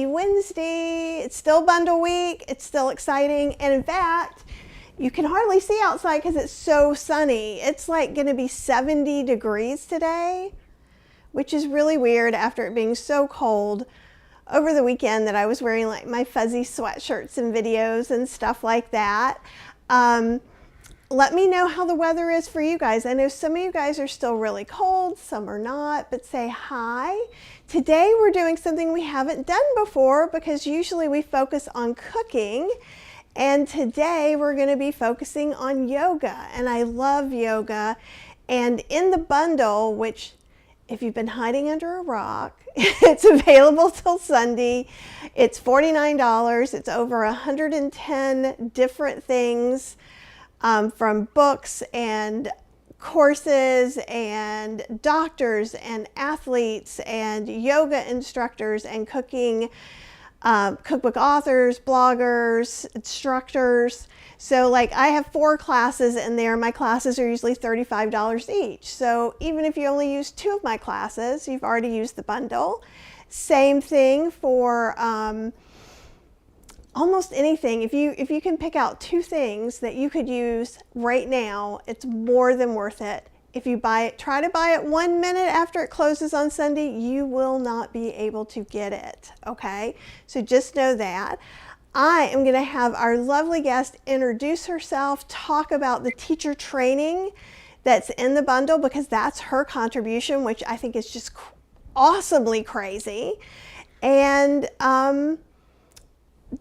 Wednesday. It's still bundle week. It's still exciting. And in fact, you can hardly see outside because it's so sunny. It's like going to be 70 degrees today, which is really weird after it being so cold over the weekend that I was wearing like my fuzzy sweatshirts and videos and stuff like that. Let me know how the weather is for you guys. I know some of you guys are still really cold, some are not, but say hi. Today we're doing something we haven't done before because usually we focus on cooking. And today we're going to be focusing on yoga. And I love yoga. And in the bundle, which if you've been hiding under a rock, it's available till Sunday. It's $49. It's over 110 different things. From books and courses and doctors and athletes and yoga instructors and cooking, cookbook authors, bloggers, instructors. So like I have 4 classes in there. My classes are usually $35 each. So even if you only use 2 of my classes, you've already used the bundle. Same thing for almost anything. If you can pick out 2 things that you could use right now, it's more than worth it. If you buy it, try to buy it 1 minute after it closes on Sunday, you will not be able to get it, okay? So just know that. I am gonna have our lovely guest introduce herself, talk about the teacher training that's in the bundle because that's her contribution, which I think is just awesomely crazy. And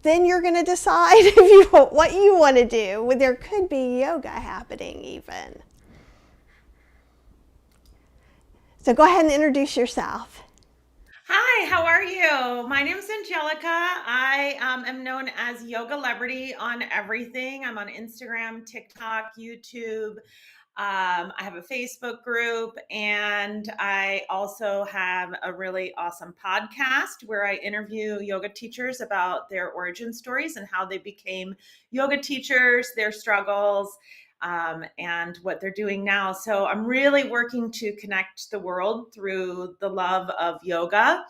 then you're going to decide if you what you want to do. There could be yoga happening even. So go ahead and introduce yourself. Hi, how are you? My name is Angelica. I am known as Yoga Celebrity on everything. I'm on Instagram, TikTok, YouTube. I have a Facebook group, and I also have a really awesome podcast where I interview yoga teachers about their origin stories and how they became yoga teachers, their struggles, and what they're doing now. So I'm really working to connect the world through the love of yoga.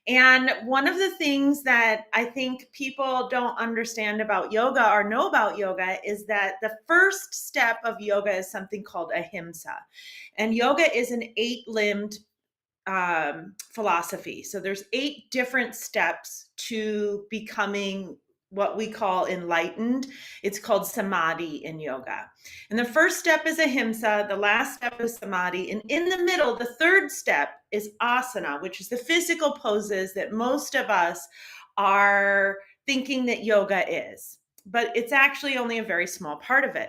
And one of the things that I think people don't understand about yoga or know about yoga is that the first step of yoga is something called ahimsa. And yoga is an 8-limbed philosophy. So there's 8 different steps to becoming what we call enlightened. It's called samadhi in yoga. And the first step is ahimsa, the last step is samadhi, and in the middle, the third step is asana, which is the physical poses that most of us are thinking that yoga is. But it's actually only a very small part of it.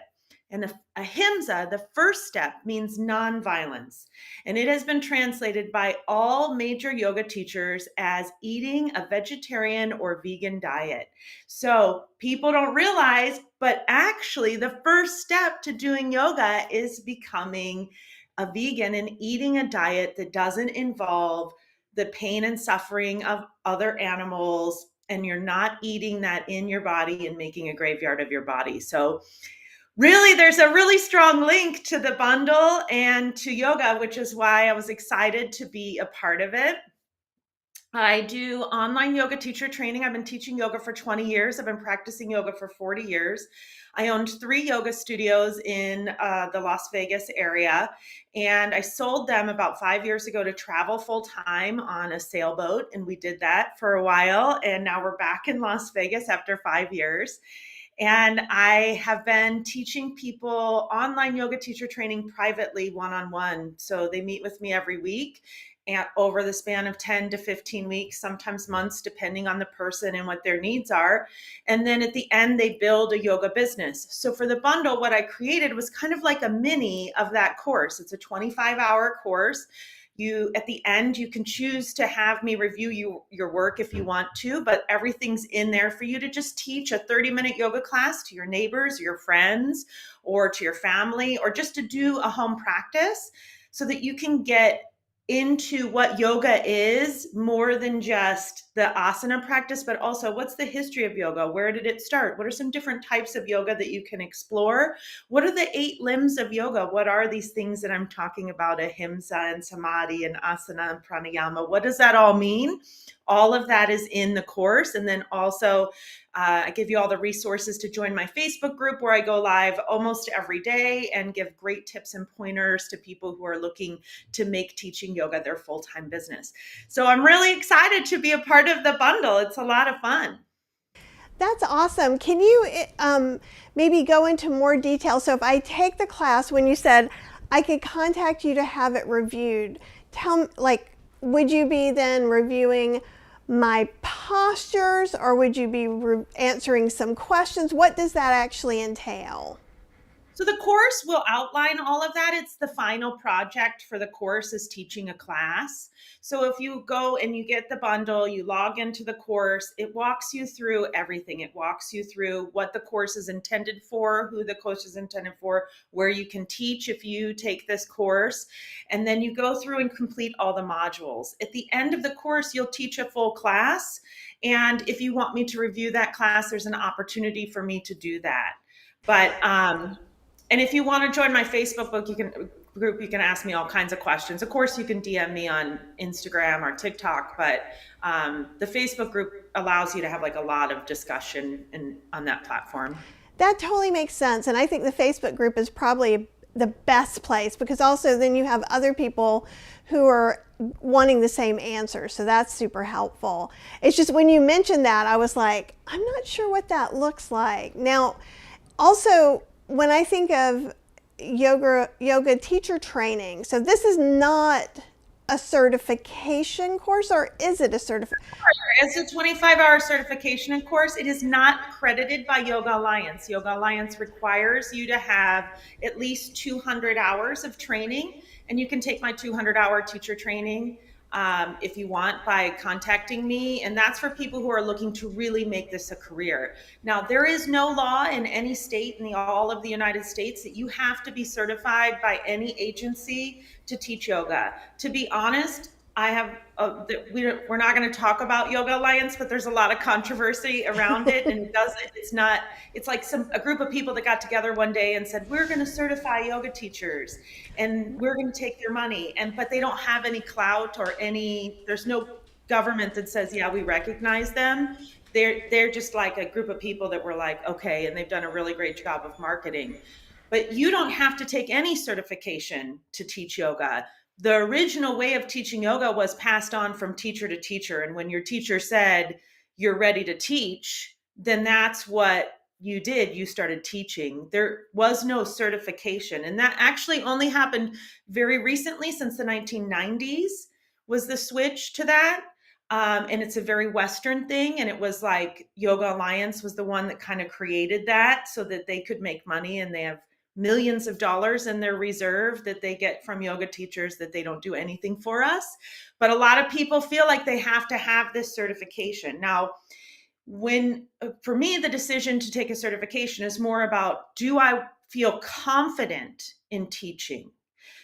And ahimsa, the first step, means nonviolence. And it has been translated by all major yoga teachers as eating a vegetarian or vegan diet. So people don't realize, but actually the first step to doing yoga is becoming a vegan and eating a diet that doesn't involve the pain and suffering of other animals, and you're not eating that in your body and making a graveyard of your body. So really, there's a really strong link to the bundle and to yoga, which is why I was excited to be a part of it. I do online yoga teacher training. I've been teaching yoga for 20 years. I've been practicing yoga for 40 years. I owned 3 yoga studios in the Las Vegas area, and I sold them about 5 years ago to travel full time on a sailboat. And we did that for a while. And now we're back in Las Vegas after 5 years. And I have been teaching people online yoga teacher training privately one-on-one. So they meet with me every week and over the span of 10 to 15 weeks, sometimes months, depending on the person and what their needs are. And then at the end, they build a yoga business. So for the bundle, what I created was kind of like a mini of that course. It's a 25-hour course. At the end, you can choose to have me review your work if you want to, but everything's in there for you to just teach a 30-minute yoga class to your neighbors, your friends, or to your family, or just to do a home practice so that you can get into what yoga is, more than just the asana practice, but also what's the history of yoga? Where did it start? What are some different types of yoga that you can explore? What are the 8 limbs of yoga? What are these things that I'm talking about? Ahimsa and samadhi and asana and pranayama. What does that all mean? All of that is in the course. And then also I give you all the resources to join my Facebook group, where I go live almost every day and give great tips and pointers to people who are looking to make teaching yoga their full-time business. So I'm really excited to be a part of the bundle. It's a lot of fun. That's awesome. Can you maybe go into more detail? So if I take the class, when you said I could contact you to have it reviewed, would you be then reviewing my postures, or would you be answering some questions? What does that actually entail? So the course will outline all of that. It's the final project for the course, is teaching a class. So if you go and you get the bundle, you log into the course, it walks you through everything. It walks you through what the course is intended for, who the course is intended for, where you can teach if you take this course. And then you go through and complete all the modules. At the end of the course, you'll teach a full class. And if you want me to review that class, there's an opportunity for me to do that. But and if you want to join my Facebook group, you can ask me all kinds of questions. Of course, you can DM me on Instagram or TikTok, but the Facebook group allows you to have like a lot of discussion on that platform. That totally makes sense. And I think the Facebook group is probably the best place, because also then you have other people who are wanting the same answer. So that's super helpful. It's just when you mentioned that, I was like, I'm not sure what that looks like. Now, also, when I think of yoga teacher training, so this is not a certification course, or is it a certification? It's a 25-hour certification course. It is not accredited by Yoga Alliance. Yoga Alliance requires you to have at least 200 hours of training, and you can take my 200-hour teacher training if you want by contacting me. And that's for people who are looking to really make this a career. Now, there is no law in any state in all of the United States that you have to be certified by any agency to teach yoga. To be honest, we're not going to talk about Yoga Alliance, but there's a lot of controversy around it, and it's like a group of people that got together one day and said, we're going to certify yoga teachers and we're going to take their money, but they don't have any clout or there's no government that says, yeah, we recognize them. They're just like a group of people that were like, okay, and they've done a really great job of marketing. But you don't have to take any certification to teach yoga. The original way of teaching yoga was passed on from teacher to teacher. And when your teacher said, you're ready to teach, then that's what you did. You started teaching. There was no certification. And that actually only happened very recently, since the 1990s was the switch to that. And it's a very Western thing. And it was like Yoga Alliance was the one that kind of created that so that they could make money, and they have millions of dollars in their reserve that they get from yoga teachers that they don't do anything for us. But a lot of people feel like they have to have this certification. Now, for me, the decision to take a certification is more about, do I feel confident in teaching?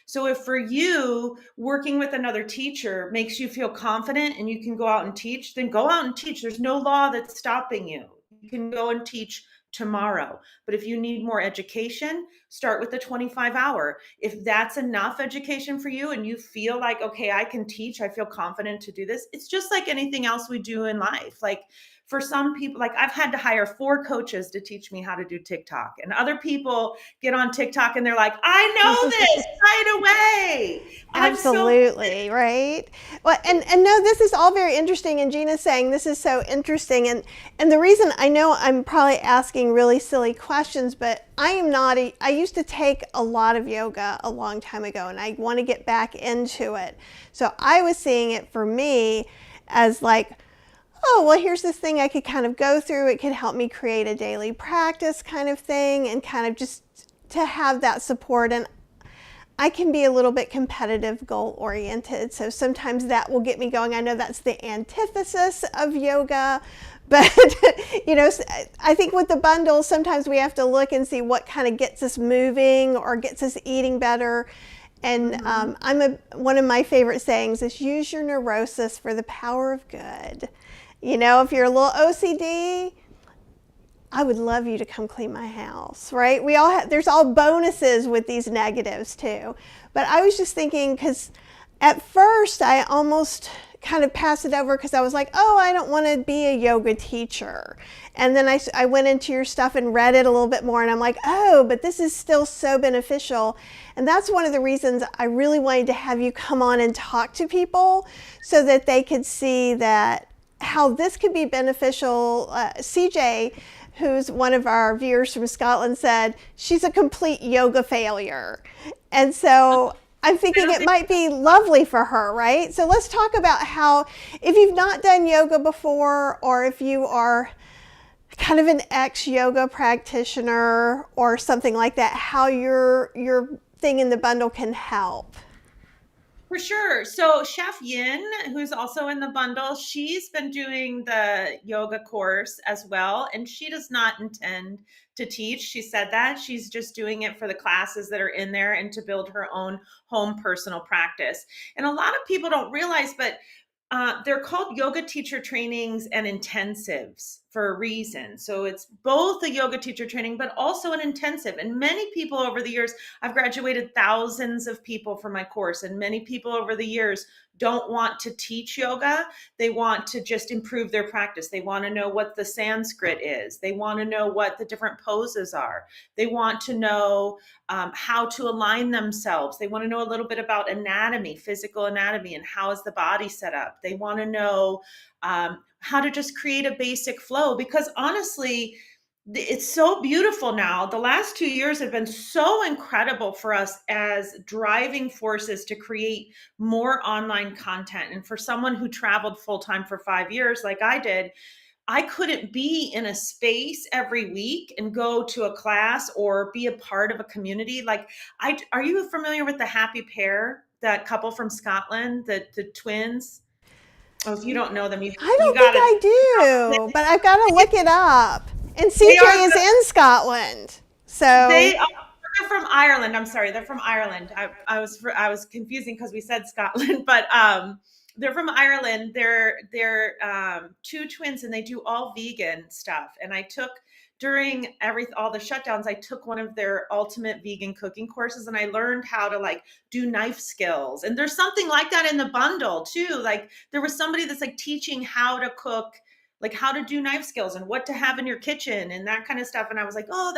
So if for you, working with another teacher makes you feel confident and you can go out and teach, then go out and teach. There's no law that's stopping you. You can go and teach tomorrow. But if you need more education, start with the 25-hour. If that's enough education for you and you feel like, okay, I can teach, I feel confident to do this, it's just like anything else we do in life. Like for some people, like I've had to hire 4 coaches to teach me how to do TikTok, and other people get on TikTok and they're like, I know this right away. Absolutely, right? Well, and no, this is all very interesting, and Gina's saying this is so interesting, and the reason I know I'm probably asking really silly questions, but I used to take a lot of yoga a long time ago, and I want to get back into it. So I was seeing it for me as like, oh, well, here's this thing I could kind of go through. It could help me create a daily practice kind of thing, and kind of just to have that support. And I can be a little bit competitive, goal-oriented, so sometimes that will get me going. I know that's the antithesis of yoga, but you know, I think with the bundles, sometimes we have to look and see what kind of gets us moving or gets us eating better. And Mm-hmm. one of my favorite sayings is use your neurosis for the power of good. You know, if you're a little OCD, I would love you to come clean my house, right? We all have, there's all bonuses with these negatives too. But I was just thinking, because at first I almost kind of passed it over because I was like, oh, I don't want to be a yoga teacher. And then I went into your stuff and read it a little bit more, and I'm like, oh, but this is still so beneficial. And that's one of the reasons I really wanted to have you come on and talk to people so that they could see that how this could be beneficial. CJ, who's one of our viewers from Scotland, said she's a complete yoga failure. And so I'm thinking it might be lovely for her, right? So let's talk about how, if you've not done yoga before, or if you are kind of an ex-yoga practitioner or something like that, how your thing in the bundle can help. For sure. So Chef Yin, who's also in the bundle, she's been doing the yoga course as well, and she does not intend to teach. She said that she's just doing it for the classes that are in there and to build her own home personal practice. And a lot of people don't realize, but they're called yoga teacher trainings and intensives for a reason. So it's both a yoga teacher training, but also an intensive. And many people over the years, I've graduated thousands of people from my course, and many people over the years don't want to teach yoga. They want to just improve their practice. They want to know what the Sanskrit is. They want to know what the different poses are. They want to know how to align themselves. They want to know a little bit about anatomy, physical anatomy, and how is the body set up. They want to know how to just create a basic flow, because honestly, it's so beautiful now. The last 2 years have been so incredible for us as driving forces to create more online content. And for someone who traveled full time for 5 years, like I did, I couldn't be in a space every week and go to a class or be a part of a community. Like, are you familiar with the Happy Pair, that couple from Scotland, the twins? Oh, if you don't know them, I you don't think got to. I do, but I've got to look it up. And They are CJ is in Scotland. they So, are they're from Ireland. I'm sorry, they're from Ireland. I was confusing because we said Scotland, but they're from Ireland. They're two twins, and they do all vegan stuff. And I took during all the shutdowns, I took one of their ultimate vegan cooking courses, and I learned how to like do knife skills. And there's something like that in the bundle too. Like there was somebody that's like teaching how to cook, like how to do knife skills and what to have in your kitchen and that kind of stuff. And I was like, oh,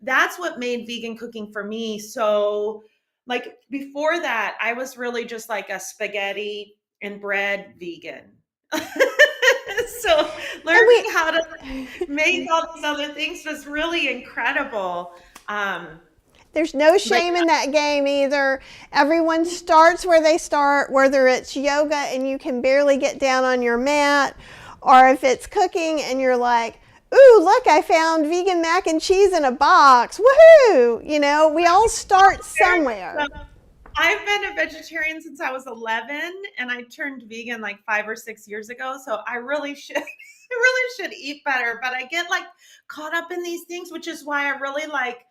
that's what made vegan cooking for me. So like before that, I was really just like a spaghetti and bread vegan. So and learning how to make all these other things was really incredible. Um, there's no like shame in that game either. Everyone starts where they start, whether it's yoga and you can barely get down on your mat, or if it's cooking and you're like, ooh, look, I found vegan mac and cheese in a box. Woohoo! You know, we all start somewhere. I've been a vegetarian since I was 11, and I turned vegan like 5 or 6 years ago. So I really should, I really should eat better. But I get like caught up in these things, which is why I really like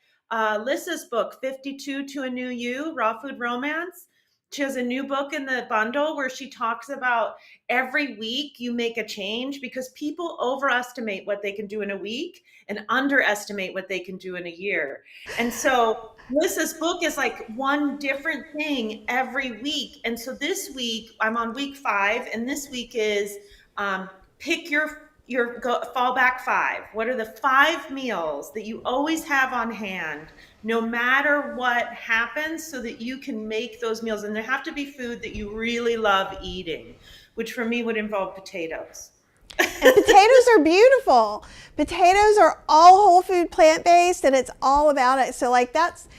Lissa's book, 52 to a New You, Raw Food Romance. She has a new book in the bundle where she talks about every week you make a change, because people overestimate what they can do in a week and underestimate what they can do in a year. And so Melissa's book is like one different thing every week. And so this week I'm on week 5, and this week is pick your fallback 5. What are the 5 meals that you always have on hand, no matter what happens, so that you can make those meals? And they have to be food that you really love eating, which for me would involve potatoes. And potatoes are beautiful. Potatoes are all whole food, plant-based, and it's all about it. So like that's,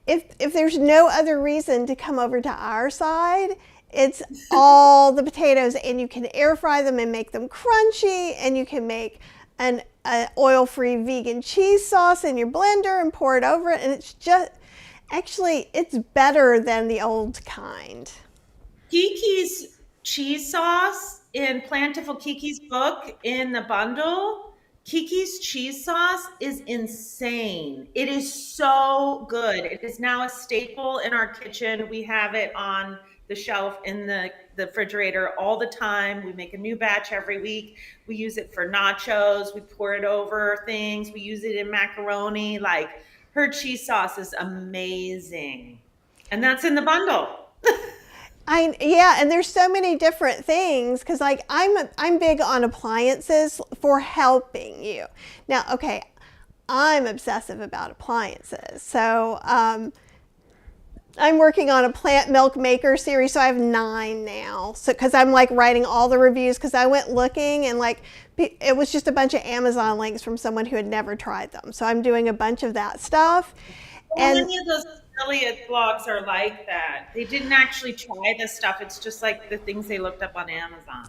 if there's no other reason to come over to our side, it's all the potatoes, and you can air fry them and make them crunchy, and you can make an oil-free vegan cheese sauce in your blender and pour it over it, and it's just, actually, it's better than the old kind. Kiki's cheese sauce in Plantiful Kiki's book in the bundle. Kiki's cheese sauce is insane. It is so good. It is now a staple in our kitchen. We have it on the shelf in the refrigerator all the time. We make a new batch every week. We use it for nachos. We pour it over things. We use it in macaroni. Like, her cheese sauce is amazing. And that's in the bundle. Yeah, and there's so many different things because like I'm big on appliances for helping you. Now, okay, I'm obsessive about appliances. So I'm working on a plant milk maker series, so I have 9 now. So because I'm like writing all the reviews because I went looking and like it was just a bunch of Amazon links from someone who had never tried them. So I'm doing a bunch of that stuff. Well, And many of those affiliate blogs are like that. They didn't actually try this stuff. It's just like the things they looked up on Amazon.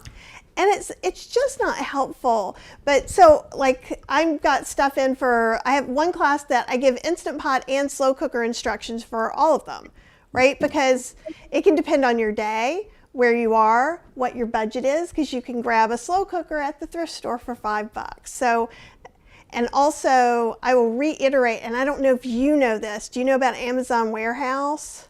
it's just not helpful. But so like I've got stuff in for, I have one class that I give Instant Pot and slow cooker instructions for all of them, right? Because it can depend on your day, where you are, what your budget is, because you can grab a slow cooker at the thrift store for $5. So, and also I will reiterate, and I don't know if you know this, do you know about Amazon Warehouse?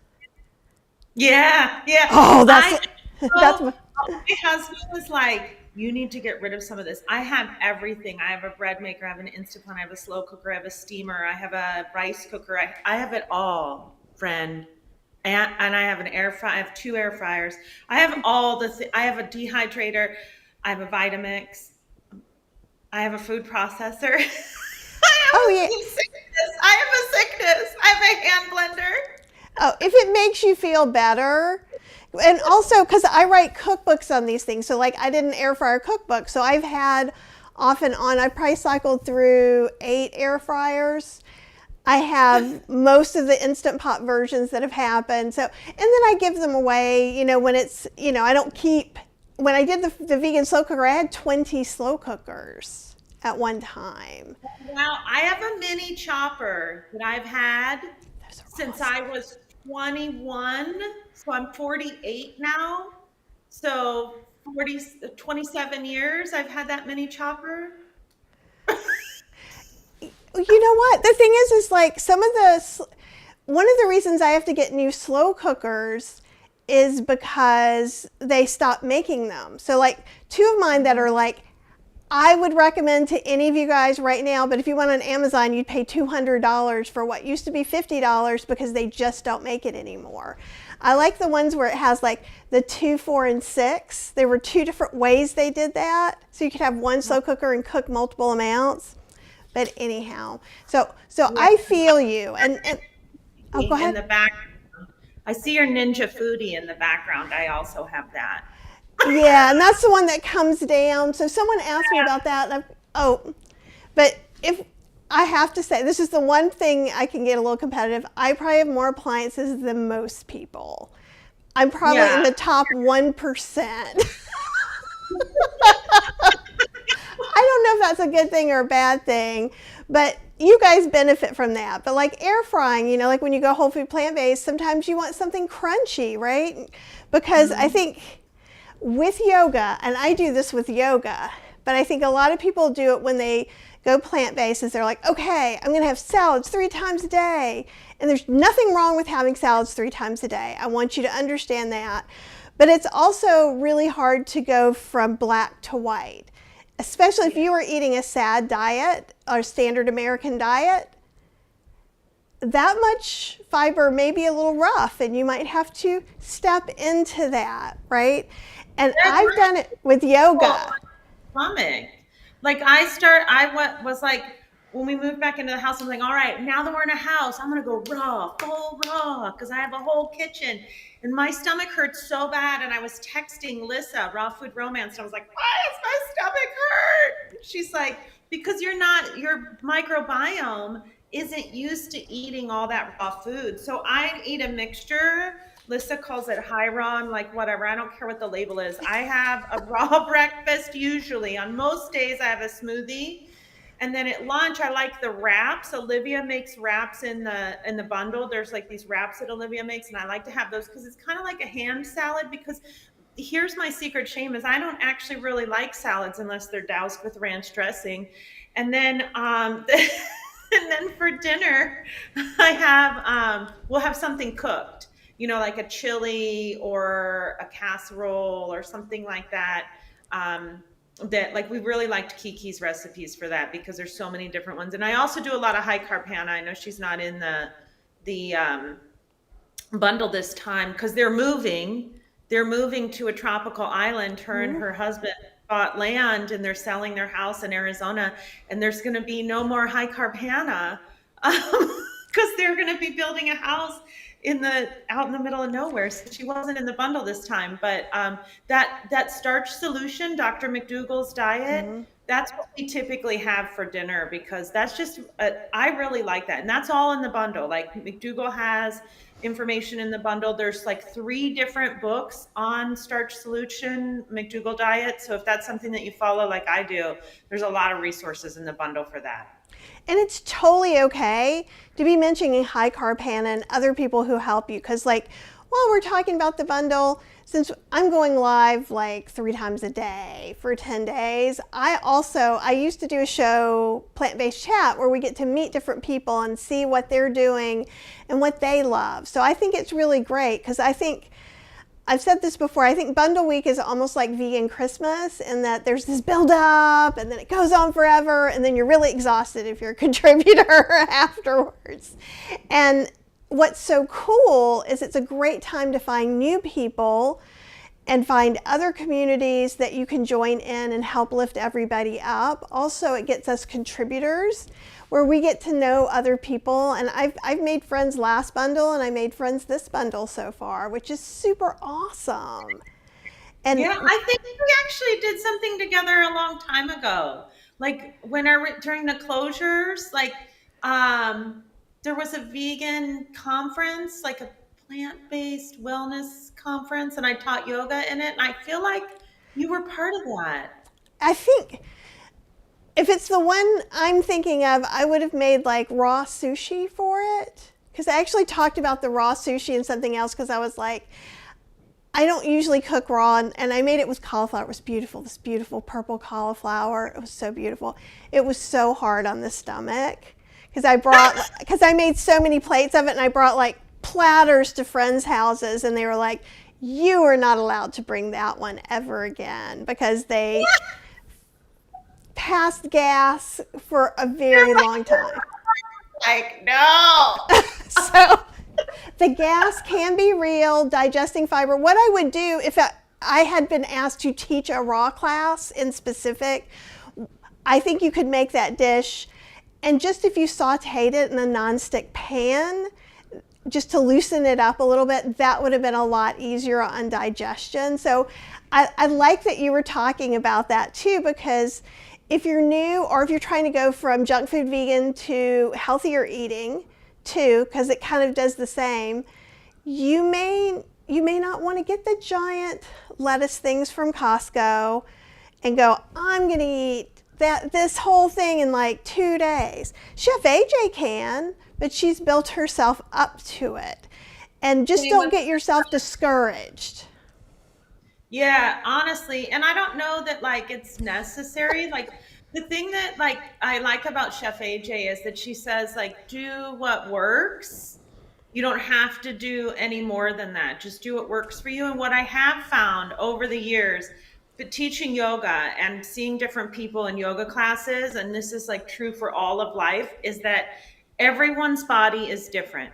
Yeah, yeah. Oh, I that's so my husband was like, "You need to get rid of some of this." I have everything. I have a bread maker. I have an Instant Pot. I have a slow cooker. I have a steamer. I have a rice cooker. I have it all, friend. And I have an air fry. I have 2 air fryers. I have all I have a dehydrator. I have a Vitamix. I have a food processor. oh yeah. I have a sickness. I have a hand blender. Oh, if it makes you feel better. And also because I write cookbooks on these things. So like I did an air fryer cookbook. So I've had off and on, I probably cycled through 8 air fryers. I have most of the Instant Pot versions that have happened. So, and then I give them away, when it's, I don't keep, when I did the vegan slow cooker, I had 20 slow cookers at one time. Now, I have a mini chopper that I've had since Awesome. I was 21. So I'm 48 now. So 27 years I've had that mini chopper. You know what? The thing is like one of the reasons I have to get new slow cookers is because they stopped making them. So like 2 of mine that are like, I would recommend to any of you guys right now, but if you went on Amazon, you'd pay $200 for what used to be $50 because they just don't make it anymore. I like the ones where it has like the 2, 4, and 6. There were 2 different ways they did that. So you could have one slow cooker and cook multiple amounts. But anyhow, so I feel you. And oh, go In ahead. the back, I see your Ninja Foodie in the background. I also have that. Yeah, and that's the one that comes down. So someone asked me about that. And but if I have to say, this is the one thing I can get a little competitive. I probably have more appliances than most people. I'm probably in Yeah. the top 1%. I don't know if that's a good thing or a bad thing, but you guys benefit from that. But like air frying, like when you go whole food plant-based, sometimes you want something crunchy, right? Because I think with yoga, and I do this with yoga, but I think a lot of people do it when they go plant-based is they're like, okay, I'm going to have salads 3 times a day. And there's nothing wrong with having salads 3 times a day. I want you to understand that. But it's also really hard to go from black to white, especially if you were eating a SAD diet or standard American diet. That much fiber may be a little rough and you might have to step into that, right? And I've done it with yoga. Stomach. Like was like, when we moved back into the house, I'm like, all right, now that we're in a house, I'm gonna go raw, full raw, because I have a whole kitchen. And my stomach hurt so bad. And I was texting Lissa, Raw Food Romance, and I was like, why does my stomach hurt? She's like, because your microbiome isn't used to eating all that raw food. So I eat a mixture. Lissa calls it Hyron, like whatever. I don't care what the label is. I have a raw breakfast usually. On most days, I have a smoothie. And then at lunch, I like the wraps. Olivia makes wraps in the bundle. There's like these wraps that Olivia makes, and I like to have those because it's kind of like a hand salad because here's my secret shame is I don't actually really like salads unless they're doused with ranch dressing. And then and then for dinner, we'll have something cooked, like a chili or a casserole or something like that. That like we really liked Kiki's recipes for that because there's so many different ones. And I also do a lot of high carb Hannah. I know she's not in the bundle this time because they're moving to a tropical island. Her and Mhm. her husband bought land and they're selling their house in Arizona, and there's going to be no more high carb Hannah because they're going to be building a house out in the middle of nowhere. So she wasn't in the bundle this time, but that starch solution, Dr. McDougall's diet, Mhm. that's what we typically have for dinner because that's just I really like that, and that's all in the bundle. Like McDougall has information in the bundle. There's like 3 different books on starch solution, McDougall diet. So if that's something that you follow like I do, there's a lot of resources in the bundle for that. And it's totally okay to be mentioning high carb Hannah and other people who help you. Because, like, while we're talking about the bundle, since I'm going live like 3 times a day for 10 days, I used to do a show, Plant Based Chat, where we get to meet different people and see what they're doing and what they love. So I think it's really great because I've said this before, I think Bundle Week is almost like vegan Christmas in that there's this build up and then it goes on forever and then you're really exhausted if you're a contributor afterwards. And what's so cool is it's a great time to find new people and find other communities that you can join in and help lift everybody up. Also, it gets us contributors where we get to know other people. And I've made friends last bundle and I made friends this bundle so far, which is super awesome. And Yeah, I think we actually did something together a long time ago. Like during the closures, like um there was a vegan conference, like a plant-based wellness conference, and I taught yoga in it, and I feel like you were part of that. I think if it's the one I'm thinking of, I would have made like raw sushi for it. Because I actually talked about the raw sushi and something else because I was like, I don't usually cook raw, and I made it with cauliflower. It was beautiful, this beautiful purple cauliflower. It was so beautiful. It was so hard on the stomach because I made so many plates of it, and I brought like platters to friends' houses, and they were like, "You are not allowed to bring that one ever again," because they passed gas for a very long time. Like, no. So the gas can be real, digesting fiber. What I would do if I had been asked to teach a raw class in specific, I think you could make that dish. And just if you sauteed it in a nonstick pan, just to loosen it up a little bit, that would have been a lot easier on digestion. So I like that you were talking about that too, because if you're new or if you're trying to go from junk food vegan to healthier eating too, because it kind of does the same, you may not want to get the giant lettuce things from Costco and go, I'm going to eat this whole thing in like 2 days. Chef AJ can, but she's built herself up to it. And just don't get yourself discouraged. Yeah, honestly, and I don't know that like it's necessary. Like the thing that like I like about Chef AJ is that she says like do what works. You don't have to do any more than that. Just do what works for you. And what I have found over the years, but teaching yoga and seeing different people in yoga classes, and this is like true for all of life, is that everyone's body is different.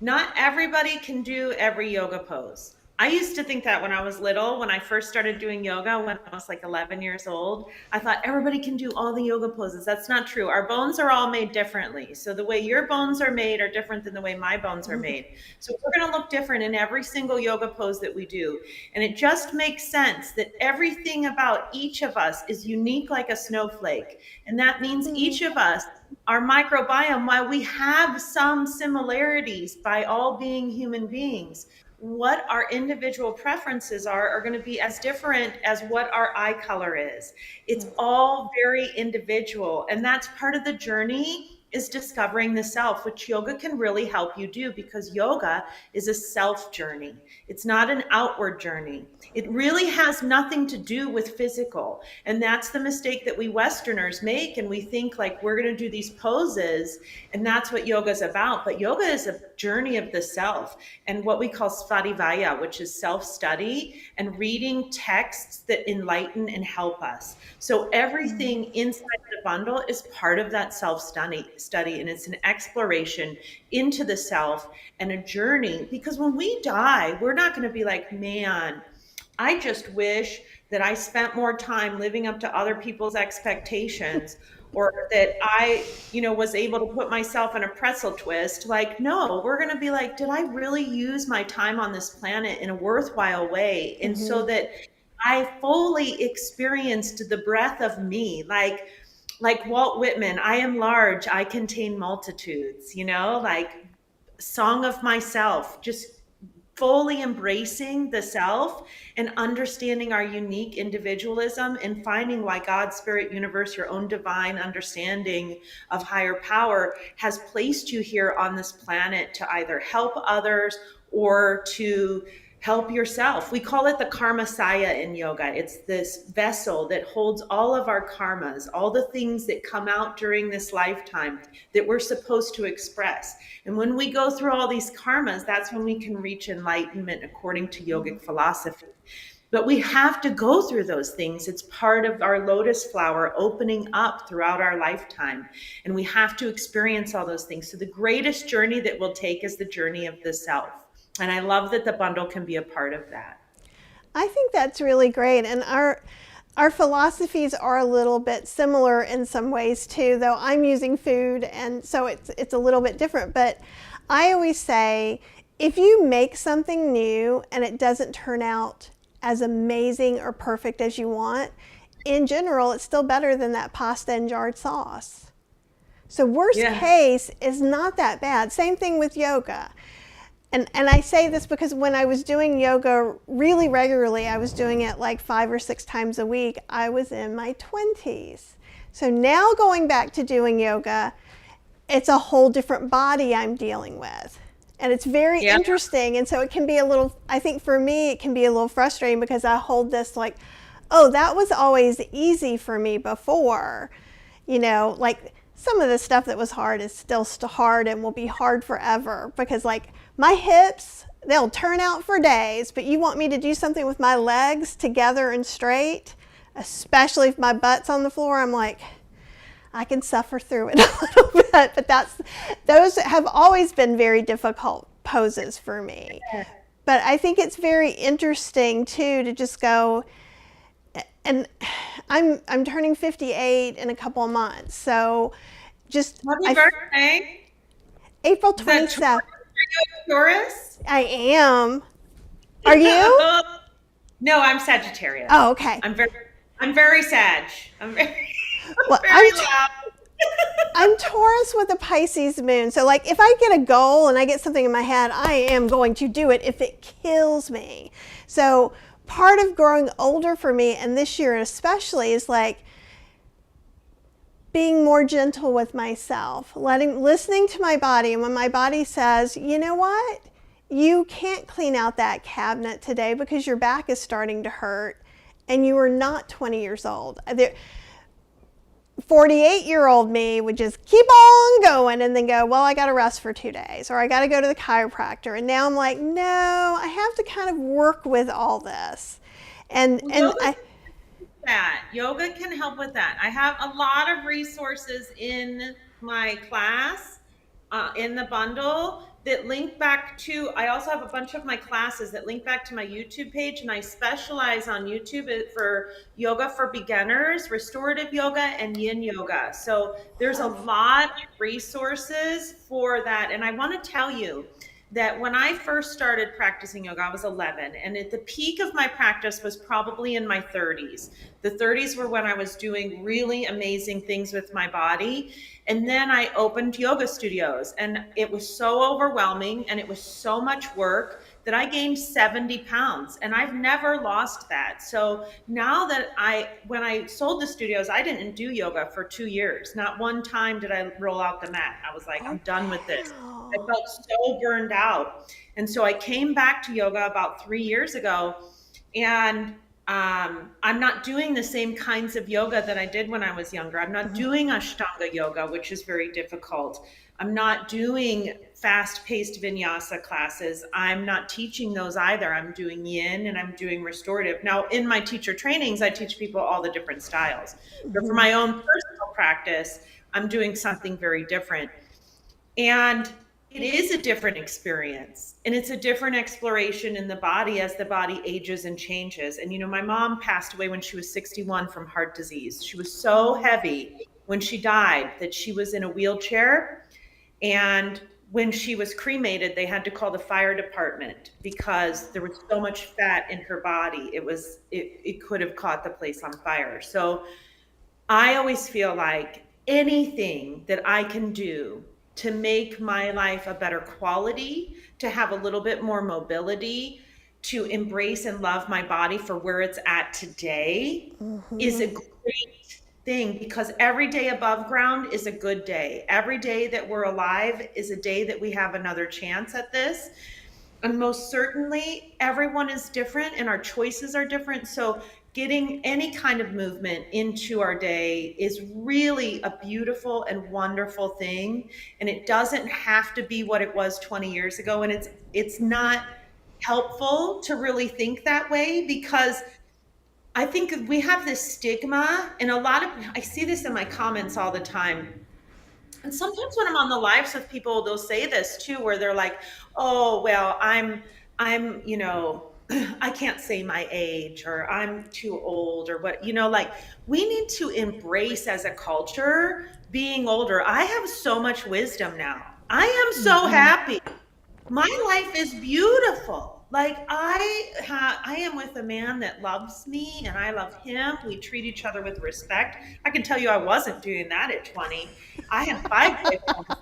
Not everybody can do every yoga pose. I used to think that when I was little, when I first started doing yoga, when I was like 11 years old, I thought everybody can do all the yoga poses. That's not true. Our bones are all made differently. So the way your bones are made are different than the way my bones are made. So we're going to look different in every single yoga pose that we do. And it just makes sense that everything about each of us is unique like a snowflake. And that means each of us, our microbiome, while we have some similarities by all being human beings, what our individual preferences are going to be as different as what our eye color is. It's all very individual, and that's part of the journey is discovering the self, which yoga can really help you do, because yoga is a self journey. It's not an outward journey. It really has nothing to do with physical. And that's the mistake that we Westerners make. And we think like we're going to do these poses and that's what yoga is about. But yoga is a journey of the self and what we call svadhyaya, which is self-study and reading texts that enlighten and help us. So everything inside the bundle is part of that self-study, and it's an exploration into the self and a journey. Because when we die, we're not going to be like, man, I just wish that I spent more time living up to other people's expectations, or that I, was able to put myself in a pretzel twist. Like, no, we're going to be like, did I really use my time on this planet in a worthwhile way? And so that I fully experienced the breath of me, like Walt Whitman, I am large, I contain multitudes, like song of myself, just fully embracing the self and understanding our unique individualism and finding why God, spirit, universe, your own divine understanding of higher power has placed you here on this planet to either help others or to help yourself. We call it the karma saya in yoga. It's this vessel that holds all of our karmas, all the things that come out during this lifetime that we're supposed to express. And when we go through all these karmas, that's when we can reach enlightenment according to yogic philosophy. But we have to go through those things. It's part of our lotus flower opening up throughout our lifetime. And we have to experience all those things. So the greatest journey that we'll take is the journey of the self. And I love that the bundle can be a part of that. I think that's really great. And our philosophies are a little bit similar in some ways too, though I'm using food and so it's a little bit different. But I always say, if you make something new and it doesn't turn out as amazing or perfect as you want, in general, it's still better than that pasta and jarred sauce. So worst case is not that bad. Same thing with yoga. And I say this because when I was doing yoga really regularly, I was doing it like 5 or 6 times a week, I was in my 20s. So now going back to doing yoga, it's a whole different body I'm dealing with. And it's very interesting. And so it can be a little, I think for me, it can be a little frustrating because I hold this like, oh, that was always easy for me before. Like some of the stuff that was hard is still hard and will be hard forever because like, my hips, they'll turn out for days, but you want me to do something with my legs together and straight, especially if my butt's on the floor, I'm like, I can suffer through it a little bit, but those have always been very difficult poses for me. But I think it's very interesting too to just go, and I'm turning 58 in a couple of months, so just happy birthday. April 27th. Taurus? I am. Are you? No, I'm Sagittarius. Oh, okay. I'm very Sag. I'm very loud. I'm Taurus with a Pisces moon. So like if I get a goal and I get something in my head, I am going to do it if it kills me. So part of growing older for me, and this year especially, is like being more gentle with myself, listening to my body. And when my body says, you know what, you can't clean out that cabinet today because your back is starting to hurt and you are not 20 years old. 48-year-old me would just keep on going and then go, well, I got to rest for 2 days, or I got to go to the chiropractor. And now I'm like, no, I have to kind of work with all this. Yoga can help with that. I have a lot of resources in my class, in the bundle, that link back to, I also have a bunch of my classes that link back to my YouTube page, and I specialize on YouTube for yoga for beginners, restorative yoga, and yin yoga. So there's a lot of resources for that. And I want to tell you that when I first started practicing yoga, I was 11, and at the peak of my practice was probably in my 30s. The 30s were when I was doing really amazing things with my body. And then I opened yoga studios, and it was so overwhelming and it was so much work that I gained 70 pounds, and I've never lost that. So now that when I sold the studios, I didn't do yoga for 2 years. Not one time did I roll out the mat. I was like, Oh, I'm done with this. I wow. felt so burned out. And so I came back to yoga about 3 years ago, and I'm not doing the same kinds of yoga that I did when I was younger. I'm not doing ashtanga yoga, which is very difficult. I'm not doing fast-paced vinyasa classes. I'm not teaching those either. I'm doing yin and I'm doing restorative. Now, in my teacher trainings, I teach people all the different styles. But for my own personal practice, I'm doing something very different. And it is a different experience, and it's a different exploration in the body as the body ages and changes. And, my mom passed away when she was 61 from heart disease. She was so heavy when she died that she was in a wheelchair. And when she was cremated, they had to call the fire department because there was so much fat in her body. It could have caught the place on fire. So I always feel like anything that I can do to make my life a better quality, to have a little bit more mobility, to embrace and love my body for where it's at today is a great thing, because every day above ground is a good day. Every day that we're alive is a day that we have another chance at this. And most certainly, everyone is different and our choices are different. So getting any kind of movement into our day is really a beautiful and wonderful thing. And it doesn't have to be what it was 20 years ago. And it's not helpful to really think that way, because I think we have this stigma, and I see this in my comments all the time. And sometimes when I'm on the lives with people, they'll say this too, where they're like, "Oh, well, I can't say my age, or I'm too old, or what." Like, we need to embrace as a culture being older. I have so much wisdom now. I am so happy. My life is beautiful. Like, I am with a man that loves me and I love him. We treat each other with respect. I can tell you I wasn't doing that at 20. I had 5 boyfriends,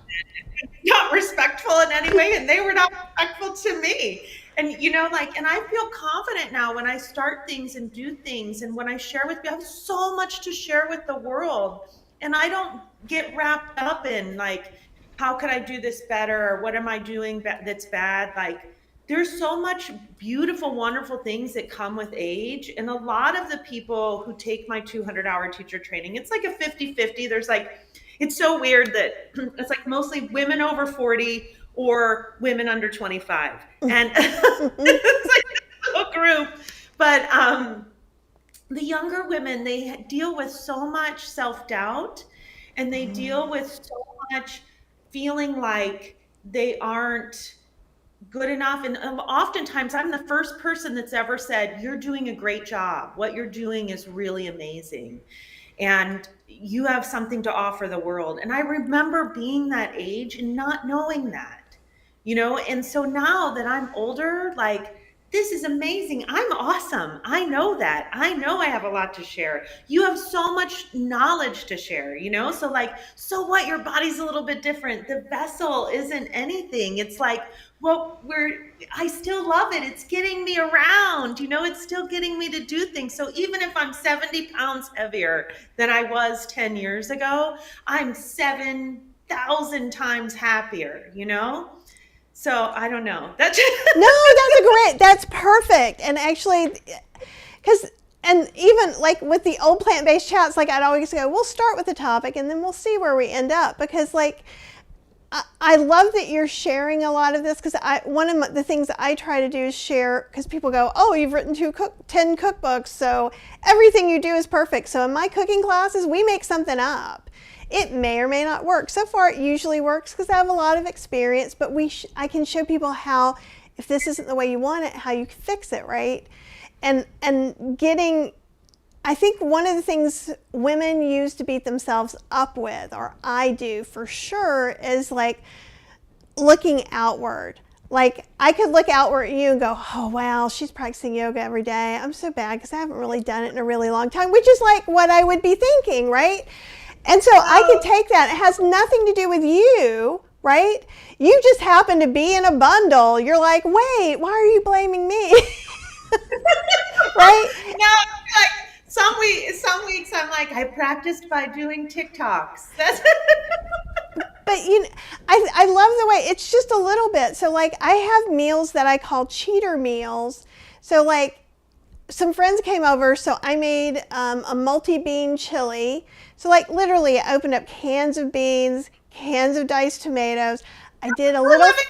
not respectful in any way, and they were not respectful to me. And and I feel confident now when I start things and do things, and when I share with you, I have so much to share with the world. And I don't get wrapped up in like, how could I do this better, or what am I doing that's bad? Like, there's so much beautiful, wonderful things that come with age. And a lot of the people who take my 200-hour teacher training, it's like a 50-50. It's so weird that it's like mostly women over 40 or women under 25. And it's like this little group. But the younger women, they deal with so much self-doubt, and they deal with so much feeling like they aren't good enough. And oftentimes I'm the first person that's ever said, "You're doing a great job. What you're doing is really amazing. And you have something to offer the world." And I remember being that age and not knowing that, and so now that I'm older, like, this is amazing. I'm awesome. I know that. I know I have a lot to share. You have so much knowledge to share, So like, so what? Your body's a little bit different. The vessel isn't anything. It's like, well, I still love it. It's getting me around, it's still getting me to do things. So even if I'm 70 pounds heavier than I was 10 years ago, I'm 7,000 times happier, So I don't know. No, that's perfect. And actually, and even like with the old plant-based chats, like I'd always go, we'll start with the topic and then we'll see where we end up. Because like, I love that you're sharing a lot of this, because one of the things that I try to do is share, because people go, "Oh, you've written 10 cookbooks, so everything you do is perfect." So in my cooking classes, we make something up. It may or may not work. So far, it usually works because I have a lot of experience, but I can show people how, if this isn't the way you want it, how you can fix it, right? And I think one of the things women use to beat themselves up with, or I do for sure, is like looking outward. Like, I could look outward at you and go, "Oh, wow, she's practicing yoga every day. I'm so bad because I haven't really done it in a really long time," which is like what I would be thinking, right? And so I could take that. It has nothing to do with you, right? You just happen to be in a bundle. You're like, wait, why are you blaming me? Right? No, like some weeks I'm like, I practiced by doing TikToks. That's But I love the way it's just a little bit. So like I have meals that I call cheater meals. So like some friends came over, so I made a multi-bean chili. So like literally I opened up cans of beans, cans of diced tomatoes. I did a we're little, living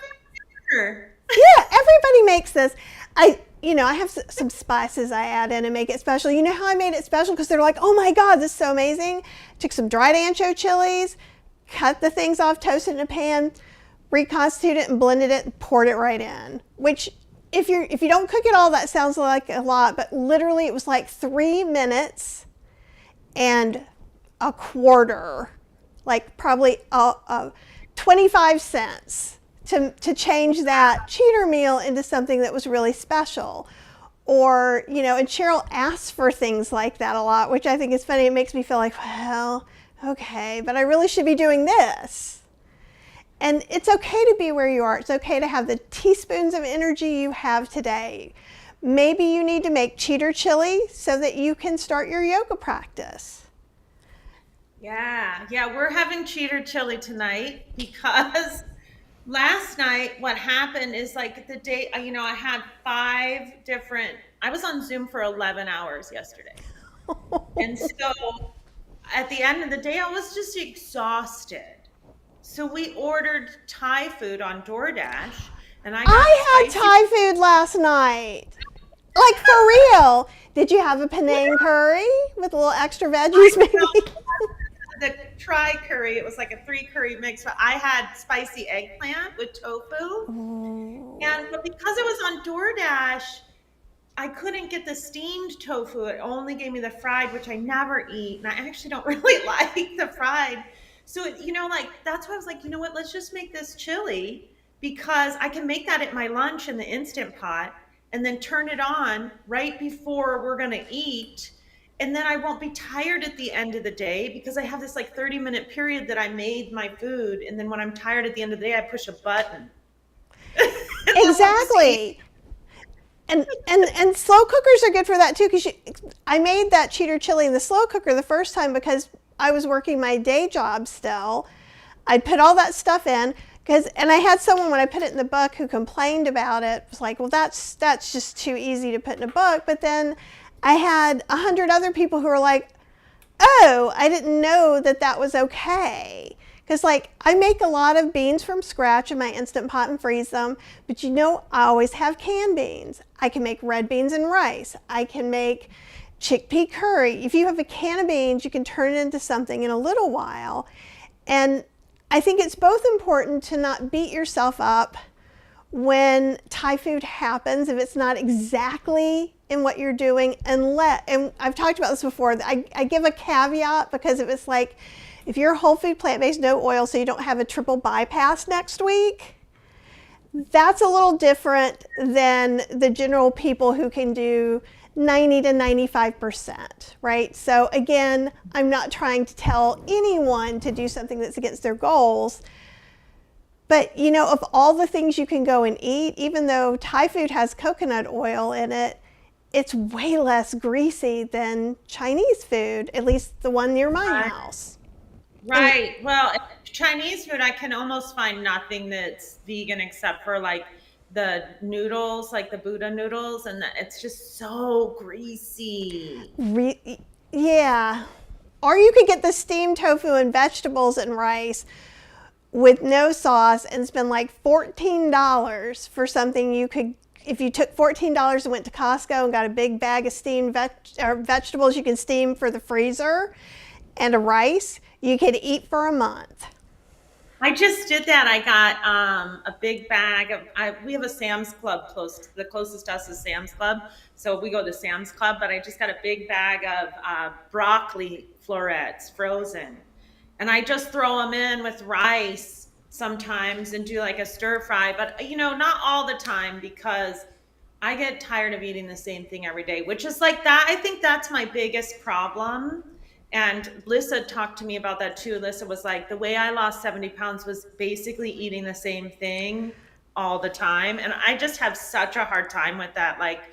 here. yeah, everybody makes this. I have some spices I add in and make it special. You know how I made it special? Because they're like, oh my God, this is so amazing. Took some dried ancho chilies, cut the things off, toasted in a pan, reconstituted it and blended it and poured it right in. Which if you don't cook it all, that sounds like a lot, but literally it was like 3 minutes and a quarter, like probably 25 cents to change that cheater meal into something that was really special. Or, and Cheryl asks for things like that a lot, which I think is funny. It makes me feel like, well, okay, but I really should be doing this. And it's okay to be where you are. It's okay to have the teaspoons of energy you have today. Maybe you need to make cheater chili so that you can start your yoga practice. Yeah, we're having cheater chili tonight because last night what happened is like the day, I had I was on Zoom for 11 hours yesterday. And so at the end of the day, I was just exhausted. So we ordered Thai food on DoorDash, and I got I had spicy. Thai food last night. Like for real. Did you have a Penang curry with a little extra veggies maybe? The Thai curry, it was like a 3 curry mix, but I had spicy eggplant with tofu. But because it was on DoorDash, I couldn't get the steamed tofu. It only gave me the fried, which I never eat. And I actually don't really like the fried. So, like, that's why I was like, you know what? Let's just make this chili because I can make that at my lunch in the Instant Pot and then turn it on right before we're going to eat. And then I won't be tired at the end of the day because I have this like 30-minute period that I made my food. And then when I'm tired at the end of the day, I push a button. Exactly. And slow cookers are good for that too, because I made that cheater chili in the slow cooker the first time because I was working my day job still. I'd put all that stuff in and I had someone when I put it in the book who complained about it. Was like, well, that's just too easy to put in a book. But then I had 100 other people who were like, oh, I didn't know that was okay. Because like I make a lot of beans from scratch in my Instant Pot and freeze them, but I always have canned beans. I can make red beans and rice. I can make chickpea curry. If you have a can of beans, you can turn it into something in a little while. And I think it's both important to not beat yourself up when Thai food happens, if it's not exactly in what you're doing, and I've talked about this before, I give a caveat because if you're whole food, plant-based, no oil, so you don't have a triple bypass next week, that's a little different than the general people who can do 90 to 95%, right? So again, I'm not trying to tell anyone to do something that's against their goals, but of all the things you can go and eat, even though Thai food has coconut oil in it, it's way less greasy than Chinese food, at least the one near my house. Right. Well, Chinese food, I can almost find nothing that's vegan except for like the noodles, like the Buddha noodles, and it's just so greasy. Yeah. Or you could get the steamed tofu and vegetables and rice with no sauce and spend like $14 for something you could, if you took $14 and went to Costco and got a big bag of steamed vegetables you can steam for the freezer and a rice, you could eat for a month. I just did that. I got a big bag of. We have a Sam's Club the closest to us is Sam's Club, so we go to Sam's Club. But I just got a big bag of broccoli florets frozen, and I just throw them in with rice sometimes and do like a stir fry. But not all the time because I get tired of eating the same thing every day. Which is like that. I think that's my biggest problem And Lissa talked to me about that too. Lissa was like, the way I lost 70 pounds was basically eating the same thing all the time. And I just have such a hard time with that. Like,